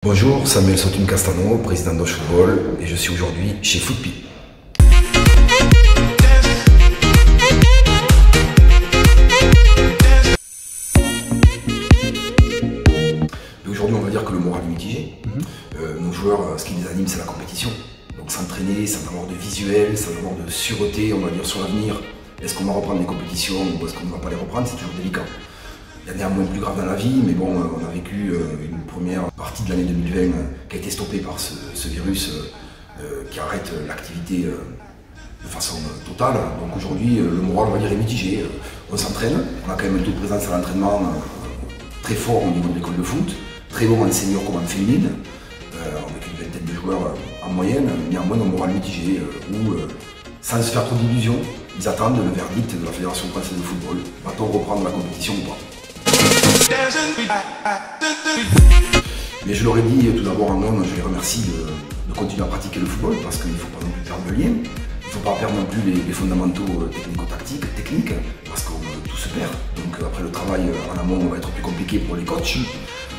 Bonjour, Samuel Sotum Castano, président d'Osh Football, et je suis aujourd'hui chez Footpi. Aujourd'hui, on va dire que le moral est mitigé. Nos joueurs, ce qui les anime, c'est la compétition. Donc s'entraîner, sans avoir de visuel, sans avoir de sûreté, on va dire, sur l'avenir. Est-ce qu'on va reprendre les compétitions ou est-ce qu'on ne va pas les reprendre? C'est toujours délicat. Il y a néanmoins plus grave dans la vie, mais bon, on a vécu une première partie de l'année 2020 qui a été stoppée par ce virus qui arrête l'activité de façon totale. Donc aujourd'hui, le moral, on va dire, est mitigé. On s'entraîne, on a quand même un taux de présence à l'entraînement très fort au niveau de l'école de foot, très bon en senior comme en féminine, avec une vingtaine de joueurs en moyenne, néanmoins un moral mitigé, où sans se faire trop d'illusions, ils attendent le verdict de la Fédération française de football. Va-t-on reprendre la compétition ou pas? Mais je leur ai dit tout d'abord en homme, je les remercie de continuer à pratiquer le football parce qu'il ne faut pas non plus perdre le lien. Il ne faut pas perdre non plus les fondamentaux techniques parce que tout se perd. Donc après le travail en amont va être plus compliqué pour les coachs.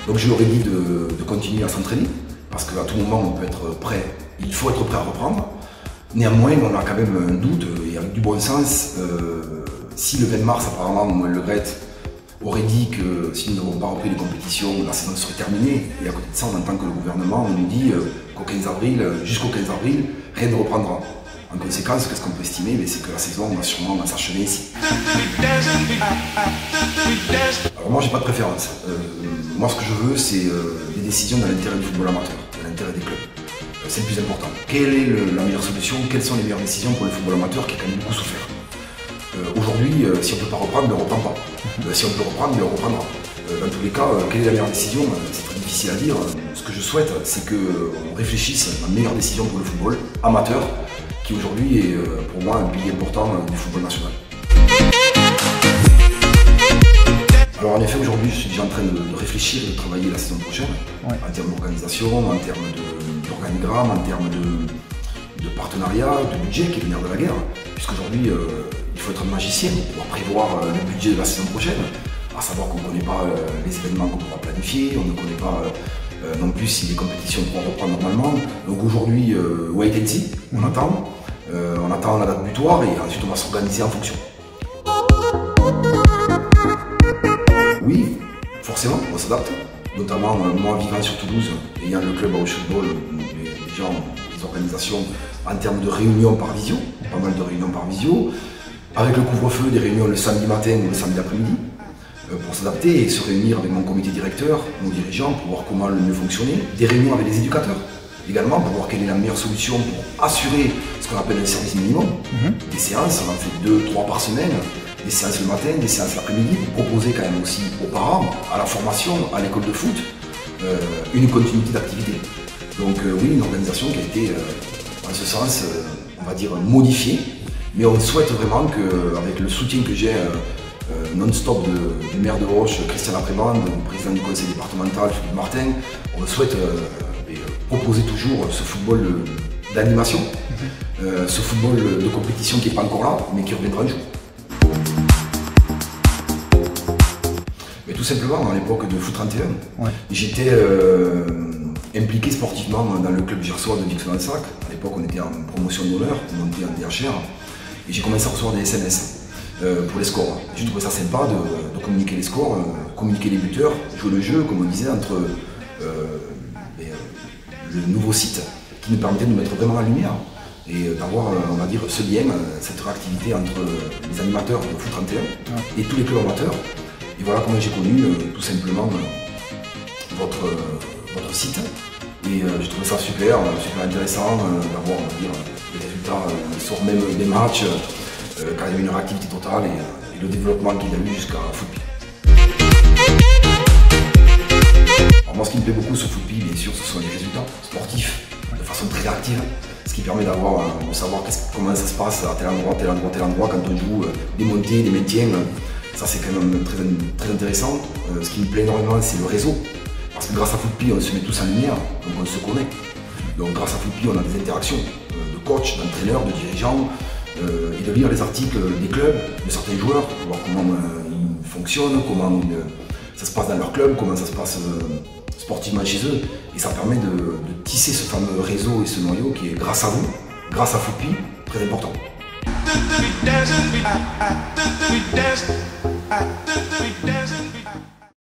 Donc je leur ai dit de continuer à s'entraîner parce qu'à tout moment on peut être prêt, il faut être prêt à reprendre. Néanmoins on a quand même un doute et avec du bon sens, si le 20 mars apparemment Le Gret aurait dit que si nous n'avons pas repris les compétitions, la saison serait terminée. Et à côté de ça, on entend que le gouvernement nous dit qu'au 15 avril, jusqu'au 15 avril, rien ne reprendra. En conséquence, qu'est-ce qu'on peut estimer? C'est que la saison va sûrement s'achever ici. Alors moi, j'ai pas de préférence. Moi, ce que je veux, c'est des décisions dans l'intérêt du football amateur, dans l'intérêt des clubs. C'est le plus important. Quelle est la meilleure solution? Quelles sont les meilleures décisions pour le football amateur qui a quand même beaucoup souffert? Aujourd'hui, si on ne peut pas reprendre, on ne reprend pas. Si on peut reprendre, on reprendra. Dans tous les cas, quelle est la meilleure décision? C'est très difficile à dire. Ce que je souhaite, c'est qu'on réfléchisse à la meilleure décision pour le football amateur, qui aujourd'hui est pour moi un pilier important du football national. Alors en effet, aujourd'hui, je suis déjà en train de réfléchir et de travailler la saison prochaine, en termes d'organisation, en termes d'organigramme, en termes de partenariat, de budget qui est le nerf de la guerre, puisqu'aujourd'hui, il faut être un magicien pour pouvoir prévoir le budget de la saison prochaine, à savoir qu'on ne connaît pas les événements qu'on pourra planifier, on ne connaît pas non plus si les compétitions pourront reprendre normalement. Donc aujourd'hui, wait and see, on attend la date butoir et ensuite on va s'organiser en fonction. Oui, forcément, on s'adapte, notamment moi vivant sur Toulouse, ayant le club Osh Football, les gens, les organisations en termes de réunions par visio, pas mal de réunions par visio, avec le couvre-feu, des réunions le samedi matin ou le samedi après-midi, pour s'adapter et se réunir avec mon comité directeur, nos dirigeants, pour voir comment le mieux fonctionner. Des réunions avec les éducateurs, également, pour voir quelle est la meilleure solution pour assurer ce qu'on appelle un service minimum. Des séances, on en fait 2-3 par semaine, des séances le matin, des séances l'après-midi, pour proposer quand même aussi aux parents, à la formation, à l'école de foot, une continuité d'activité. Donc oui, une organisation qui a été, en ce sens, on va dire, modifiée. Mais on souhaite vraiment qu'avec le soutien que j'ai non-stop du maire de Auch, Christian Aprébande, du président du conseil départemental, Philippe Martin, on souhaite proposer toujours ce football d'animation, ce football de compétition qui n'est pas encore là, mais qui reviendra un jour. Mais tout simplement, à l'époque de Foot 31, j'étais impliqué sportivement dans le club gersois de Vix-Lansac. À l'époque, on était en promotion d'honneur, on était en DHR. Et j'ai commencé à recevoir des SMS pour les scores. J'ai trouvé ça sympa de communiquer les scores, communiquer les buteurs, jouer le jeu, comme on disait, entre le nouveau site qui nous permettait de nous mettre vraiment en lumière et d'avoir, on va dire, ce lien, cette réactivité entre les animateurs de Foot 31 et tous les clubs amateurs. Et voilà comment j'ai connu tout simplement votre site. Et j'ai trouvé ça super intéressant d'avoir, on va dire, les résultats sur même des matchs, quand il y a eu une réactivité totale et le développement qu'il y a eu jusqu'à Footpi. Alors moi, ce qui me plaît beaucoup sur Footpi, bien sûr, ce sont les résultats sportifs de façon très réactive, ce qui permet de savoir comment ça se passe à tel endroit, quand on joue des montées, des maintiens. Ça, c'est quand même très intéressant. Ce qui me plaît énormément, c'est le réseau. Parce que grâce à Footpi, on se met tous en lumière, donc on se connaît. Donc grâce à Footpi, on a des interactions de coachs, d'entraîneurs, de dirigeants, et de lire les articles des clubs, de certains joueurs, pour voir comment ils fonctionnent, comment ça se passe dans leur club, comment ça se passe sportivement chez eux. Et ça permet de tisser ce fameux réseau et ce noyau qui est, grâce à vous, grâce à Footpi, très important.